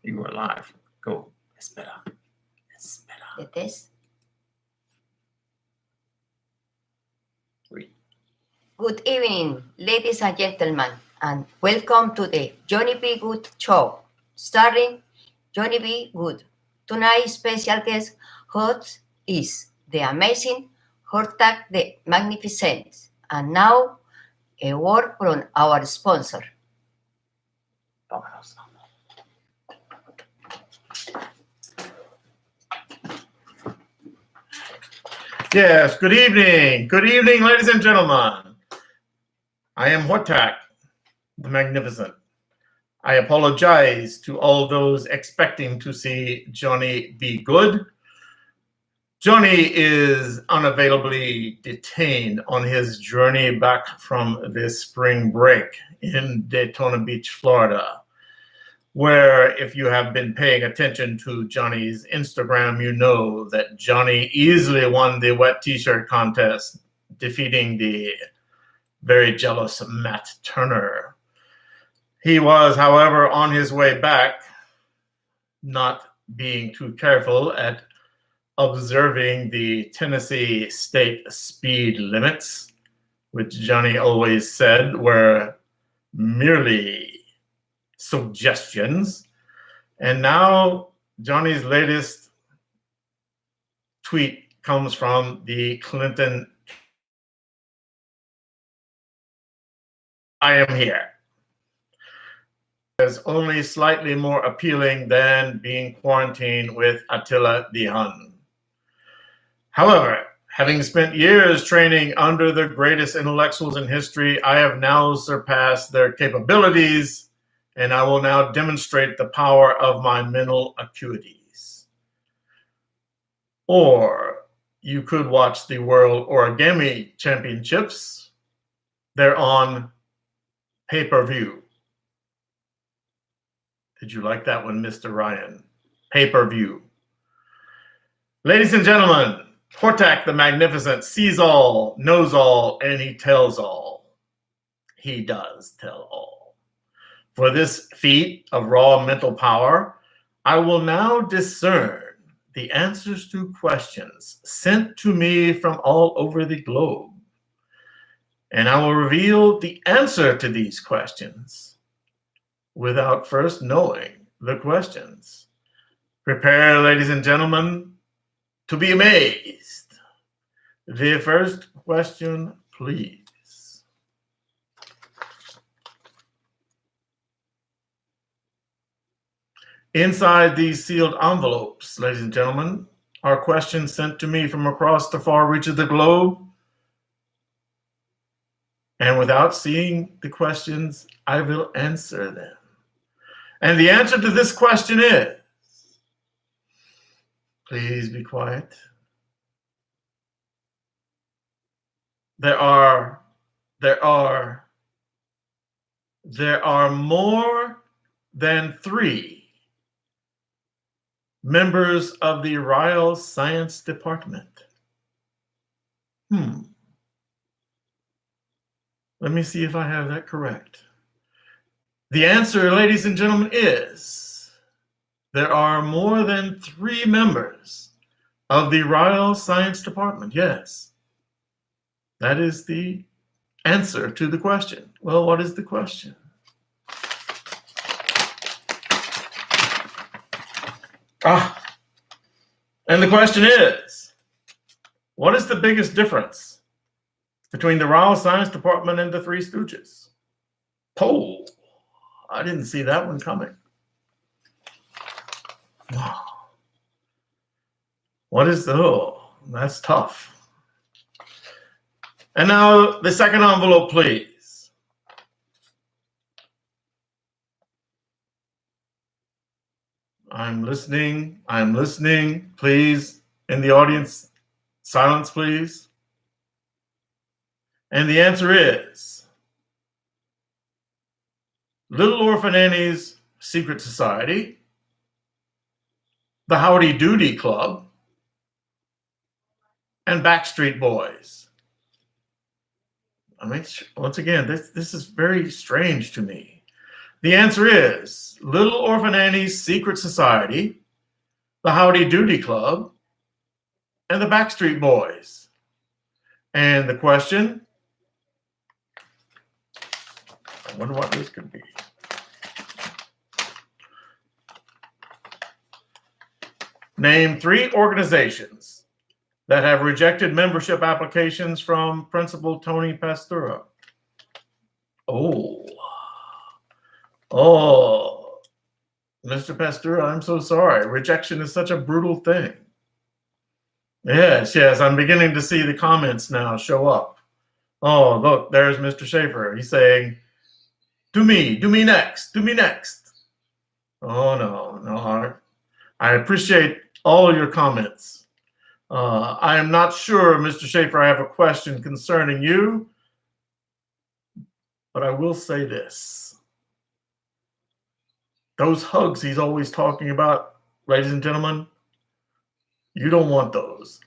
You are live. Go. Espera. Espera. The test. Oui. Good evening, ladies and gentlemen, and welcome to the Johnny B. Goode Show, starring Johnny B. Goode. Tonight's special guest host is the amazing HorTack the Magnificent. And now, a word from our sponsor. Vámonos. Yes, good evening. Good evening, ladies and gentlemen. I am HorTack, the Magnificent. I apologize to all those expecting to see Johnny B. Goode. Johnny is unavailably detained on his journey back from this spring break in Daytona Beach, Florida, where if you have been paying attention to Johnny's Instagram, you know that Johnny easily won the wet t-shirt contest, defeating the very jealous Matt Turner. He was, however, on his way back, not being too careful at observing the Tennessee state speed limits, which Johnny always said were merely suggestions. And now Johnny's latest tweet comes from the Clinton. I am here. Is only slightly more appealing than being quarantined with Attila the Hun. However, having spent years training under the greatest intellectuals in history, I have now surpassed their capabilities, and I will now demonstrate the power of my mental acuities. Or you could watch the World Origami Championships. They're on pay-per-view. Did you like that one, Mr. Ryan? Pay-per-view. Ladies and gentlemen, HorTack the Magnificent sees all, knows all, and he tells all. He does tell all. For this feat of raw mental power, I will now discern the answers to questions sent to me from all over the globe. And I will reveal the answer to these questions without first knowing the questions. Prepare, ladies and gentlemen, to be amazed. The first question, please. Inside these sealed envelopes, ladies and gentlemen, are questions sent to me from across the far reach of the globe. And without seeing the questions, I will answer them. And the answer to this question is, please be quiet. There are more than 3 members of the Royal Science Department. Let me see if I have that correct. The answer, ladies and gentlemen, is there are more than 3 members of the Royal Science Department. Yes, that is the answer to the question. Well, what is the question? And the question is, what is the biggest difference between the Royal Science Department and the Three Stooges? Oh, I didn't see that one coming. Wow. What is the, oh, that's tough. And now the second envelope, please. I'm listening. Please, in the audience, silence, please. And the answer is Little Orphan Annie's Secret Society, the Howdy Doody Club, and Backstreet Boys. I mean, once again, this is very strange to me. The answer is Little Orphan Annie's Secret Society, the Howdy Doody Club, and the Backstreet Boys. And the question, I wonder what this could be. Name 3 organizations that have rejected membership applications from Principal Tony Pastura. Oh, Mr. Pastura, I'm so sorry. Rejection is such a brutal thing. Yes, I'm beginning to see the comments now show up. Oh, look, there's Mr. Schaefer. He's saying, do me next. Oh, no. I appreciate all your comments. I am not sure, Mr. Schaefer, I have a question concerning you, but I will say this. Those hugs he's always talking about, ladies and gentlemen, you don't want those.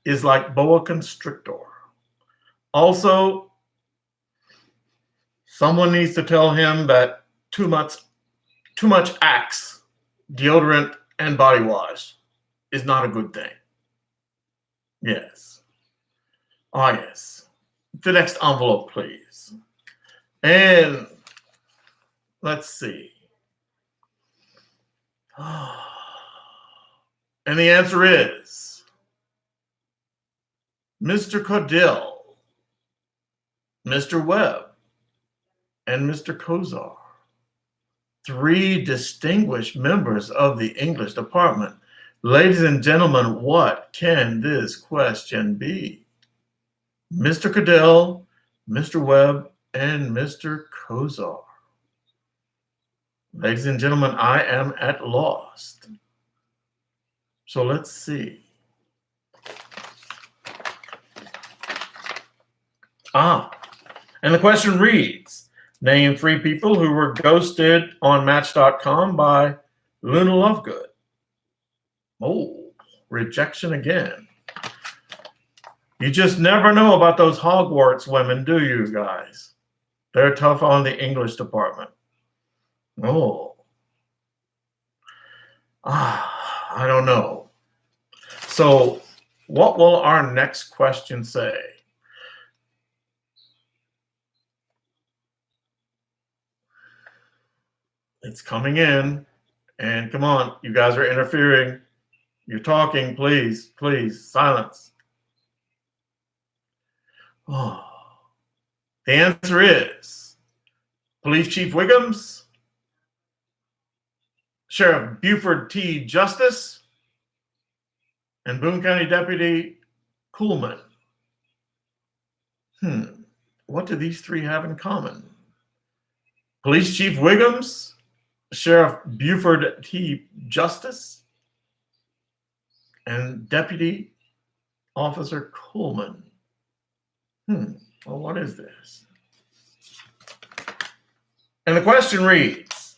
It's like boa constrictor. Also, someone needs to tell him that too much Axe, deodorant, and body wash is not a good thing. Yes. Yes. The next envelope, please. And let's see. And the answer is Mr. Caudill, Mr. Webb, and Mr. Kozar. 3 distinguished members of the English department. Ladies and gentlemen, what can this question be? Mr. Caudill, Mr. Webb, and Mr. Kozar. Ladies and gentlemen, I am at lost. So let's see. And the question reads, name 3 people who were ghosted on Match.com by Luna Lovegood. Oh, rejection again. You just never know about those Hogwarts women, do you guys? They're tough on the English department. Oh. I don't know. So what will our next question say? It's coming in, and come on, you guys are interfering. You're talking, please, silence. The answer is Police Chief Wiggums, Sheriff Buford T. Justice, and Boone County Deputy Kuhlman. What do these 3 have in common? Police Chief Wiggums, Sheriff Buford T. Justice, and Deputy Officer Kuhlman. Well, what is this? And the question reads,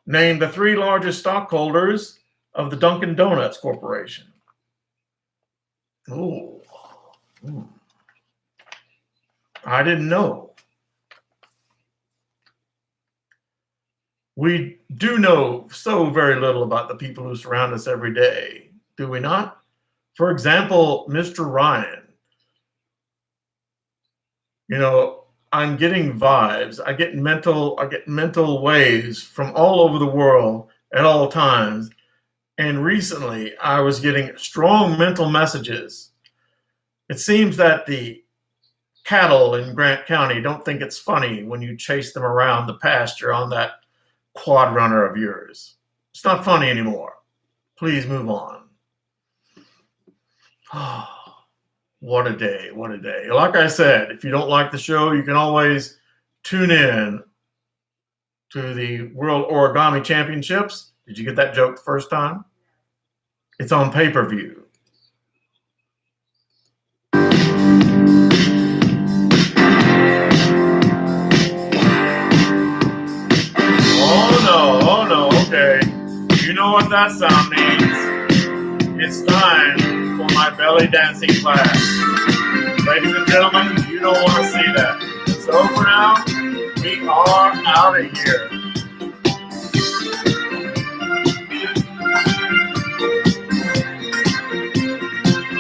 name the 3 largest stockholders of the Dunkin' Donuts Corporation. I didn't know. We do know so very little about the people who surround us every day, do we not? For example, Mr. Ryan. You know, I'm getting vibes. I get mental waves from all over the world at all times. And recently, I was getting strong mental messages. It seems that the cattle in Grant County don't think it's funny when you chase them around the pasture on that quad runner of yours. It's not funny anymore. Please move on. What a day. Like I said, if you don't like the show, you can always tune in to the World Origami Championships. Did you get that joke the first time? It's on pay-per-view. Oh no, okay. You know what that sound means. It's time for my belly dancing class. Ladies and gentlemen, you don't want to see that. So for now, we are out of here.